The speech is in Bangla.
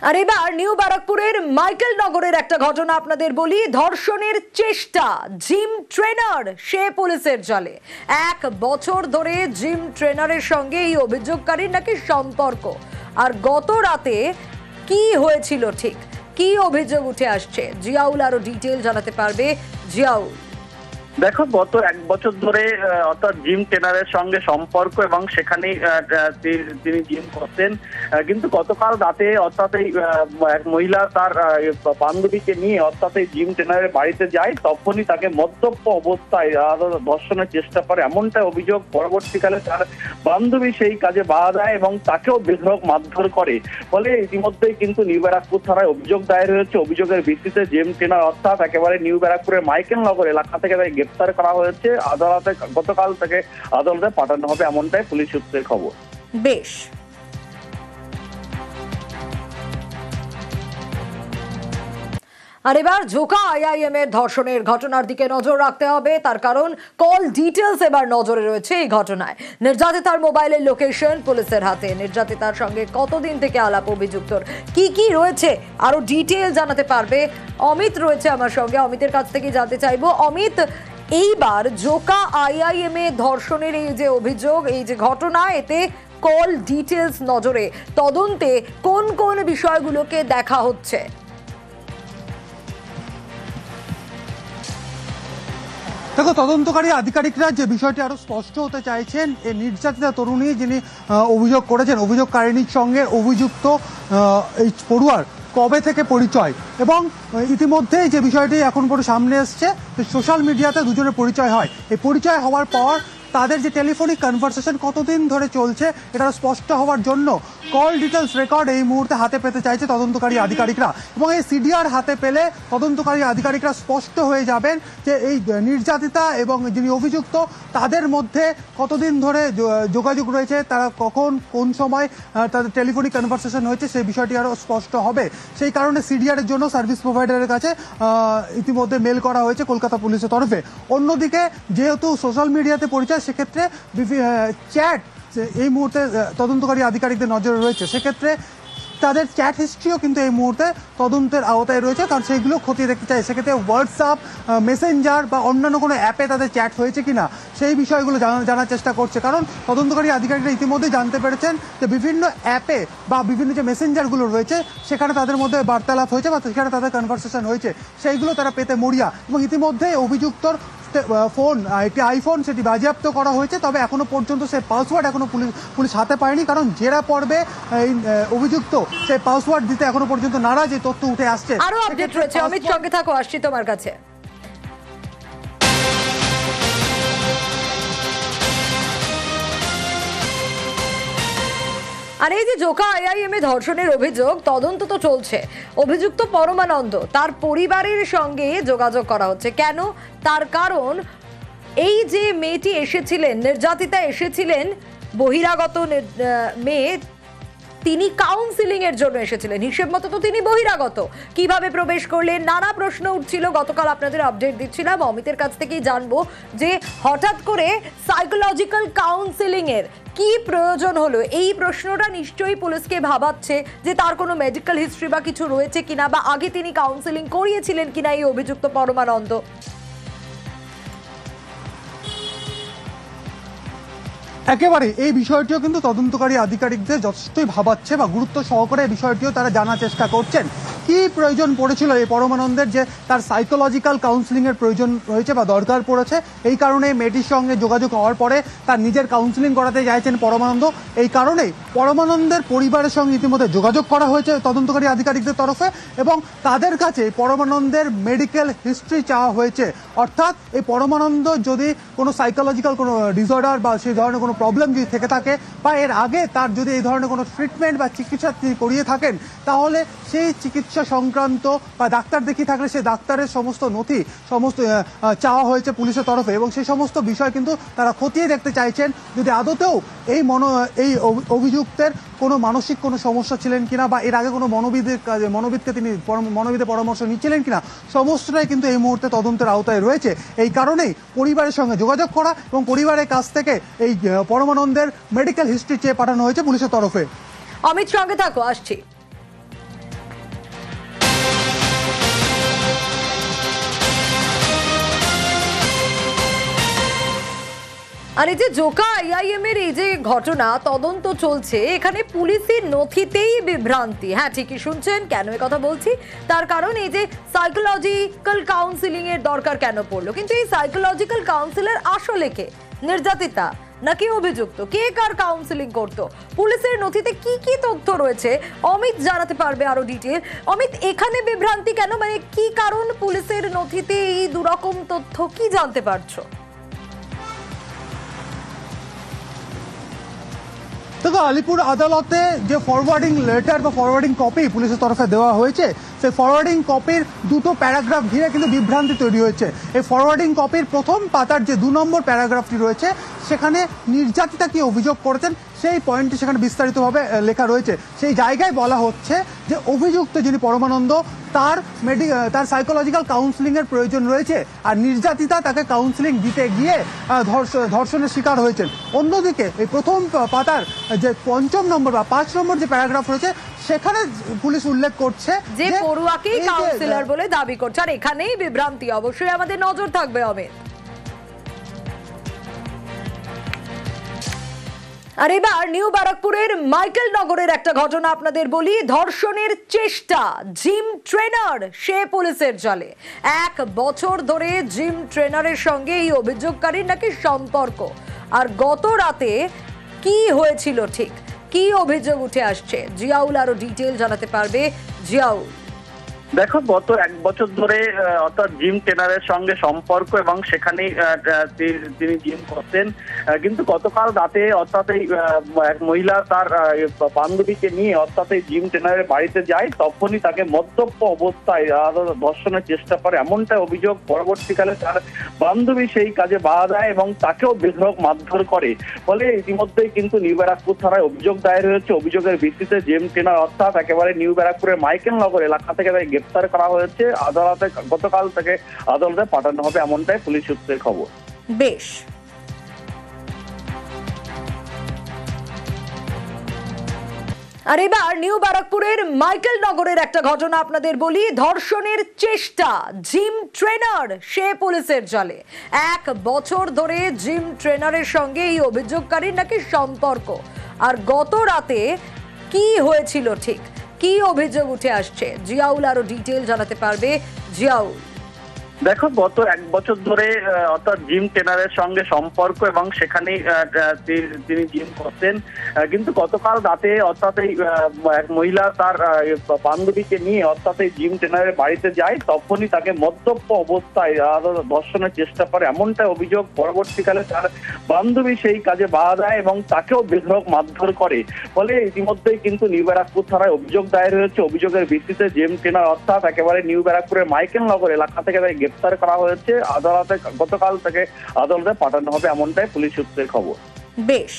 আর এবার নিউ ব্যারাকপুরের মাইকেল নগরের একটা ঘটনা আপনাদের বলি। ধর্ষণের চেষ্টা, জিম ট্রেনার সে পুলিশের জালে। 1 বছর ধরে জিম ট্রেনারের সঙ্গে এই অভিযোগকারীর নাকি সম্পর্ক। আর গত রাতে কি হয়েছিল, ঠিক কি অভিযোগ উঠে আসছে, জিয়াউল আরো ডিটেইল জানাতে পারবে। জিয়াউল, দেখো, গত 1 বছর ধরে অর্থাৎ জিম ট্রেনারের সঙ্গে সম্পর্ক এবং সেখানে তিনি জিম করতেন। কিন্তু গতকাল রাতে অর্থাৎ এই এক মহিলা তার বান্ধবীকে নিয়ে অর্থাৎ এই জিম ট্রেনারের বাড়িতে যায়, তখনই তাকে মদ্যপ অবস্থায় ধর্ষণের চেষ্টা করে, এমনটাই অভিযোগ। পরবর্তীকালে তার বান্ধবী সেই কাজে বাধা দেয় এবং তাকেও বেধড়ক মারধর করে। ফলে ইতিমধ্যেই কিন্তু নিউ ব্যারাকপুর থানায় অভিযোগ দায়ের হয়েছে। অভিযোগের ভিত্তিতে জিম ট্রেনার অর্থাৎ একেবারে নিউ ব্যারাকপুরের মাইকেল নগর এলাকা থেকে গ্রেফতার করা হয়েছে। আদালতে গতকাল থেকে আদালতে পাঠানো হবে, এমনটাই পুলিশ সূত্রের খবর। বেশ, আর এবার ঝোকা আইআইএম এর ধর্ষণের ঘটনার দিকে নজর রাখতে হবে। তার কারণ কল ডিটেলস এবার নজরে রয়েছে এই ঘটনায়। নির্যাতিতার মোবাইলের লোকেশন পুলিশের হাতে। নির্যাতিতার সঙ্গে কতদিন থেকে আলাপ অভিযুক্তর, কি রয়েছে আরো ডিটেইল জানাতে পারবে অমিত রয়েছে আমার সঙ্গে। অমিতের কাছ থেকে জানতে চাইবো, অমিত, এইবার জোকা আইআইএম এ ধর্ষণের এই যে অভিযোগ, এই যে ঘটনা, এতে কল ডিটেলস নজরে, তদন্তে কোন কোন বিষয়গুলোকে দেখা হচ্ছে? দেখো, তদন্তকারী আধিকারিকরা যে বিষয়টি আরো স্পষ্ট হতে চাইছেন, এই নির্যাতিতা তরুণী যিনি অভিযোগ করেছেন, অভিযোগকারিনীর সঙ্গে অভিযুক্ত এই পড়ুয়ার কবে থেকে পরিচয়, এবং ইতিমধ্যেই যে বিষয়টি এখন পর্যন্ত সামনে এসছে, সোশ্যাল মিডিয়াতে দুজনের পরিচয় হয়। এই পরিচয় হওয়ার পর তাদের যে টেলিফোনিক কনভারসেশন কতদিন ধরে চলছে, এটা স্পষ্ট হওয়ার জন্য কল ডিটেলস রেকর্ড এই মুহূর্তে হাতে পেতে চাইছে তদন্তকারী আধিকারিকরা। এবং এই সিডিআর হাতে পেলে তদন্তকারী আধিকারিকরা স্পষ্ট হয়ে যাবেন যে এই নির্যাতিতা এবং যিনি অভিযুক্ত তাদের মধ্যে কতদিন ধরে যোগাযোগ রয়েছে, তারা কখন কোন সময় তাদের টেলিফোনিক কনভারসেশন হয়েছে, সেই বিষয়টি আরও স্পষ্ট হবে। সেই কারণে সিডিআরের জন্য সার্ভিস প্রোভাইডারের কাছে ইতিমধ্যে মেল করা হয়েছে কলকাতা পুলিশের তরফে। অন্যদিকে যেহেতু সোশ্যাল মিডিয়াতে পরিচয়, সেক্ষেত্রে চ্যাট এই মুহূর্তে তদন্তকারী আধিকারিকদের নজরে রয়েছে। সেক্ষেত্রে তাদের চ্যাট হিস্ট্রিও কিন্তু এই মুহূর্তে তদন্তের আওতায় রয়েছে, কারণ সেইগুলো খতিয়ে দেখতে চাই। সেক্ষেত্রে হোয়াটসঅ্যাপ, মেসেঞ্জার বা অন্যান্য কোনো অ্যাপে তাদের চ্যাট হয়েছে কিনা, সেই বিষয়গুলো জানার চেষ্টা করছে। কারণ তদন্তকারী আধিকারিকরা ইতিমধ্যেই জানতে পেরেছেন যে বিভিন্ন অ্যাপে বা বিভিন্ন যে মেসেঞ্জারগুলো রয়েছে, সেখানে তাদের মধ্যে বার্তালাপ হয়েছে বা সেখানে তাদের কনভারসেশন হয়েছে, সেইগুলো তারা পেতে মরিয়া। এবং ইতিমধ্যে অভিযুক্তর ফোন, একটি আইফোন, সেটি বাজেয়াপ্ত করা হয়েছে। তবে এখনো পর্যন্ত সে পাসওয়ার্ড এখনো পুলিশ হাতে পায়নি, কারণ জেরা পর্বে এই অভিযুক্ত সে পাসওয়ার্ড দিতে এখনো পর্যন্ত নারাজ। এই তথ্য উঠে আসছে। আরো আপডেট রয়েছে, অমিত সঙ্গে থাকো, আসছি তোমার কাছে। আর এই যে জোকা আইআইএম এ ধর্ষণের অভিযোগ, তদন্ত তো চলছে। অভিযুক্ত পরমানন্দ, তার পরিবারের সঙ্গে যোগাযোগ করা হচ্ছে। কেন? তার কারণ এই যে মেয়েটি এসেছিলেন, নির্যাতিতা এসেছিলেন, বহিরাগত মেয়ে, তিনি কাউন্সিলিং এর জন্য এসেছিলেন। হিসেব মতো তো তিনি বহিরাগত, কিভাবে প্রবেশ করলেন, নানা প্রশ্ন উঠছিল। গতকাল আপনাদের আপডেট দিচ্ছিলাম, অমিতের কাছ থেকেই জানবো যে হঠাৎ করে সাইকোলজিক্যাল কাউন্সিলিং এর কি প্রয়োজন হলো। এই প্রশ্নটা নিশ্চয়ই পুলিশকে ভাবাচ্ছে যে তার কোনো মেডিকেল হিস্ট্রি বা কিছু রয়েছে কিনা, বা আগে তিনি কাউন্সিলিং করিয়েছিলেন কিনা এই অভিযুক্ত পরমানন্দ। একেবারে এই বিষয়টিও কিন্তু তদন্তকারী আধিকারিকদের যথেষ্টই ভাবাচ্ছে বা গুরুত্ব সহকারে এই বিষয়টিও তারা জানার চেষ্টা করছেন। কি প্রয়োজন পড়েছিল এই পরমানন্দের, যে তার সাইকোলজিক্যাল কাউন্সিলিং এর প্রয়োজন রয়েছে বা দরকার পড়েছে। এই কারণে মেয়েটির সঙ্গে যোগাযোগ হওয়ার পরে তার নিজের কাউন্সিলিং করাতে চাইছেন পরমানন্দ। এই কারণেই পরমানন্দের পরিবারের সঙ্গে ইতিমধ্যে যোগাযোগ করা হয়েছে তদন্তকারী আধিকারিকদের তরফে, এবং তাদের কাছে পরমানন্দের মেডিকেল হিস্ট্রি চাওয়া হয়েছে। অর্থাৎ এই পরমানন্দ যদি কোনো সাইকোলজিক্যাল কোনো ডিসঅর্ডার বা সেই ধরনের কোনো প্রবলেম যদি থেকে থাকে, বা এর আগে তার যদি এই ধরনের কোনো ট্রিটমেন্ট বা চিকিৎসা তিনি করিয়ে থাকেন, তাহলে সেই চিকিৎসা সংক্রান্ত বা ডাক্তার দেখিয়ে থাকলে সেই ডাক্তারের সমস্ত নথি সমস্ত চাওয়া হয়েছে পুলিশের তরফে। এবং সেই সমস্ত বিষয় কিন্তু তারা খতিয়ে দেখতে চাইছেন, যদি আদতেও এই অভিযুক্তের কোনো মানসিক কোনো সমস্যা ছিলেন কিনা, বা এর আগে কোনো মনোবিদকে তিনি মনোবিদের পরামর্শ নিচ্ছিলেন কিনা, সমস্তটাই কিন্তু এই মুহূর্তে তদন্তের আওতায় রয়েছে। এই কারণেই পরিবারের সঙ্গে যোগাযোগ করা এবং পরিবারের কাছ থেকে এই পরমানন্দের মেডিকেল হিস্ট্রি চেয়ে পাঠানো হয়েছে পুলিশের তরফে। অমিত সঙ্গে থাকো, আসছি। আর এই যে জোকা আইআইএম এর এই যে ঘটনা তদন্ত চলছে, এখানে পুলিশের নথিতেই বিভ্রান্তি। হ্যাঁ, ঠিকই শুনছেন। কেন এই কথা বলছি? তার কারণ এই যে সাইকোলজিক্যাল কাউন্সিলিং এর দরকার কেন পড়লো, কিন্তু এই সাইকোলজিক্যাল কাউন্সিলর আসলে কে? নির্যাতিতা নাকি অভিযুক্ত? কে কার কাউন্সিলিং করতো? পুলিশের নথিতে কি কি তথ্য রয়েছে অমিত জানাতে পারবে আরো ডিটেল। অমিত, এখানে বিভ্রান্তি কেন? মানে কি কারণ পুলিশের নথিতে এই দুরকম তথ্য? কি জানতে পারছো? দেখো, আলিপুর আদালতে যে ফরওয়ার্ডিং লেটার বা ফরওয়ার্ডিং কপি পুলিশের তরফে দেওয়া হয়েছে, সেই ফরওয়ার্ডিং কপির দুটো প্যারাগ্রাফ ঘিরে কিন্তু বিভ্রান্তি তৈরি হয়েছে। এই ফরওয়ার্ডিং কপির প্রথম পাতার যে 2 নম্বর প্যারাগ্রাফটি রয়েছে, সেখানে নির্যাতিতা কি অভিযোগ করেছেন সেই পয়েন্টটি সেখানে বিস্তারিতভাবে লেখা রয়েছে। সেই জায়গায় বলা হচ্ছে যে অভিযুক্ত যিনি পরমানন্দ, তার সাইকোলজিক্যাল কাউন্সিলিং এর প্রয়োজন রয়েছে, আর নির্যাতিতা তাকে কাউন্সিলিং দিতে গিয়ে ধর্ষণের শিকার হয়েছেন। অন্যদিকে এই প্রথম পাতার যে 5 নম্বর বা 5 নম্বর যে প্যারাগ্রাফ রয়েছে, সেখানে পুলিশ উল্লেখ করছে যে পড়ুয়াকেই কাউন্সিলর বলে দাবি করছে। আর এখানেই বিভ্রান্তি, অবশ্যই আমাদের নজর থাকবে অমিত। আর এবার নিউ ব্যারাকপুরের মাইকেল নগরের একটা ঘটনা আপনাদের বলি। ধর্ষণের চেষ্টা, জিম ট্রেনার সে পুলিশের জালে। 1 বছর ধরে জিম ট্রেনারের সঙ্গে এই অভিযোগকারীর নাকি সম্পর্ক। আর গত রাতে কি হয়েছিল ঠিক, কি অভিযোগ উঠে আসছে, জিয়াউল আরো ডিটেল জানাতে পারবে। জিয়াউল, দেখো, গত 1 বছর ধরে অর্থাৎ জিম ট্রেনারের সঙ্গে সম্পর্ক এবং সেখানে তিনি জিম করতেন। কিন্তু গতকাল রাতে অর্থাৎ এই এক মহিলা তার বান্ধবীকে নিয়ে অর্থাৎ এই জিম ট্রেনারের বাড়িতে যায়, তখনই তাকে মদ্যপ অবস্থায় ধর্ষণের চেষ্টা করে, এমনটা অভিযোগ। পরবর্তীকালে তার বান্ধবী সেই কাজে বাধা দেয় এবং তাকেও বেধড়ক মারধর করে। ফলে ইতিমধ্যেই কিন্তু নিউ ব্যারাকপুর থানায় অভিযোগ দায়ের হয়েছে। অভিযোগের ভিত্তিতে জিম ট্রেনার অর্থাৎ একেবারে নিউ ব্যারাকপুরের মাইকেল নগর এলাকা থেকে গ্রেপ্তার করা হয়েছে। আদালতে গতকাল তাকে আদালতে পাঠানো হবে, এমনটাই পুলিশ সূত্রের খবর। বেশ। আর এবার নিউ ব্যারাকপুরের মাইকেল নগরের একটা ঘটনা আপনাদের বলি। ধর্ষণের চেষ্টা, জিম ট্রেনার সে পুলিশের জালে। 1 বছর ধরে জিম ট্রেনারের সঙ্গে এই অভিযোগকারীর নাকি সম্পর্ক। আর গত রাতে কি হয়েছিল ঠিক, কি অভিযোগ উঠে আসছে, জিয়াউল আরো ডিটেল জানাতে পারবে। জিয়াউল, দেখো, গত 1 বছর ধরে অর্থাৎ জিম ট্রেনারের সঙ্গে সম্পর্ক এবং সেখানে তিনি জিম করতেন। কিন্তু গতকাল রাতে অর্থাৎ এই এক মহিলা তার বান্ধবীকে নিয়ে অর্থাৎ এই জিম ট্রেনারের বাড়িতে যায়, তখনই তাকে মদ্যপ অবস্থায় ধর্ষণের চেষ্টা করে, এমনটা অভিযোগ। পরবর্তীকালে তার বান্ধবী সেই কাজে বাধা দেয় এবং তাকেও বেধড়ক মারধর করে। ফলে ইতিমধ্যেই কিন্তু নিউ ব্যারাকপুর থানায় অভিযোগ দায়ের হয়েছে। অভিযোগের ভিত্তিতে জিম ট্রেনার অর্থাৎ একেবারে নিউ ব্যারাকপুরের মাইকেল নগর এলাকা থেকে গ্রেপ্তার করা হয়েছে। আদালতে গতকাল তাকে আদালতে পাঠানো হবে, এমনটাই পুলিশ সূত্রের খবর। বেশ।